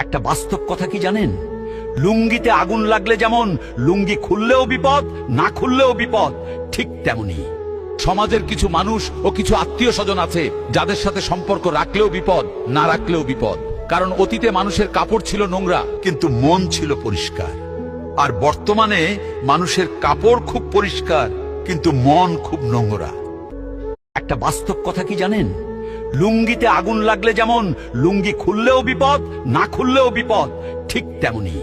একটা বাস্তব কথা কি জানেন? লুঙ্গিতে আগুন লাগলে যেমন লুঙ্গি খুললেও বিপদ, না খুললেও বিপদ, ঠিক তেমনি সমাজের কিছু মানুষ ও কিছু আত্মীয় স্বজন আছে যাদের সাথে সম্পর্ক রাখলেও বিপদ, না রাখলেও বিপদ। কারণ অতীতে মানুষের কাপড় ছিল নোংরা কিন্তু মন ছিল পরিষ্কার। আর বর্তমানে মানুষের কাপড় খুব পরিষ্কার কিন্তু মন খুব নোংরা। একটা বাস্তব কথা কি জানেন? লুঙ্গিতে আগুন লাগলে যেমন লুঙ্গি খুললেও বিপদ, না খুললেও বিপদ, ঠিক তেমনি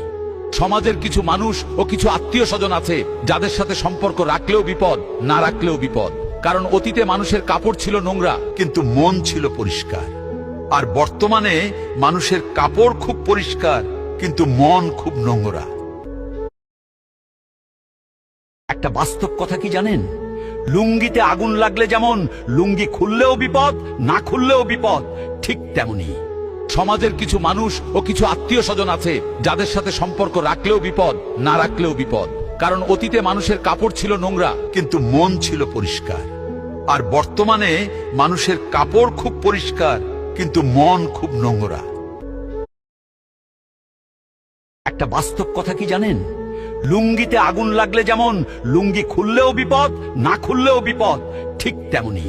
সমাজের কিছু মানুষ ও কিছু আত্মীয় স্বজন আছে যাদের সাথে সম্পর্ক রাখলেও বিপদ, না রাখলেও বিপদ। কারণ অতীতে মানুষের কাপড় ছিল নোংরা কিন্তু মন ছিল পরিষ্কার। আর বর্তমানে মানুষের কাপড় খুব পরিষ্কার কিন্তু মন খুব নোংরা। একটা বাস্তব কথা কি জানেন? লুঙ্গিতে আগুন লাগলে যেমন লুঙ্গি খুললেও বিপদ, না খুললেও বিপদ, ঠিক তেমনি সমাজের কিছু মানুষ ও কিছু আত্মীয় স্বজন আছে যাদের সাথে সম্পর্ক রাখলেও বিপদ, না রাখলেও বিপদ। কারণ অতীতে মানুষের কাপড় ছিল নোংরা কিন্তু মন ছিল পরিষ্কার। আর বর্তমানে মানুষের কাপড় খুব পরিষ্কার কিন্তু মন খুব নোংরা। একটা বাস্তব কথা কি জানেন? লুঙ্গিতে আগুন লাগলে যেমন লুঙ্গি খুললেও বিপদ, না খুললেও বিপদ, ঠিক তেমনি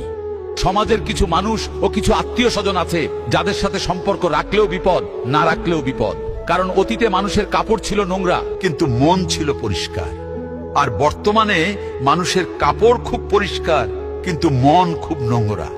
সমাজের কিছু মানুষ ও কিছু আত্মীয় স্বজন আছে যাদের সাথে সম্পর্ক রাখলেও বিপদ, না রাখলেও বিপদ। কারণ অতীতে মানুষের কাপড় ছিল নোংরা কিন্তু মন ছিল পরিষ্কার। আর বর্তমানে মানুষের কাপড় খুব পরিষ্কার কিন্তু মন খুব নোংরা।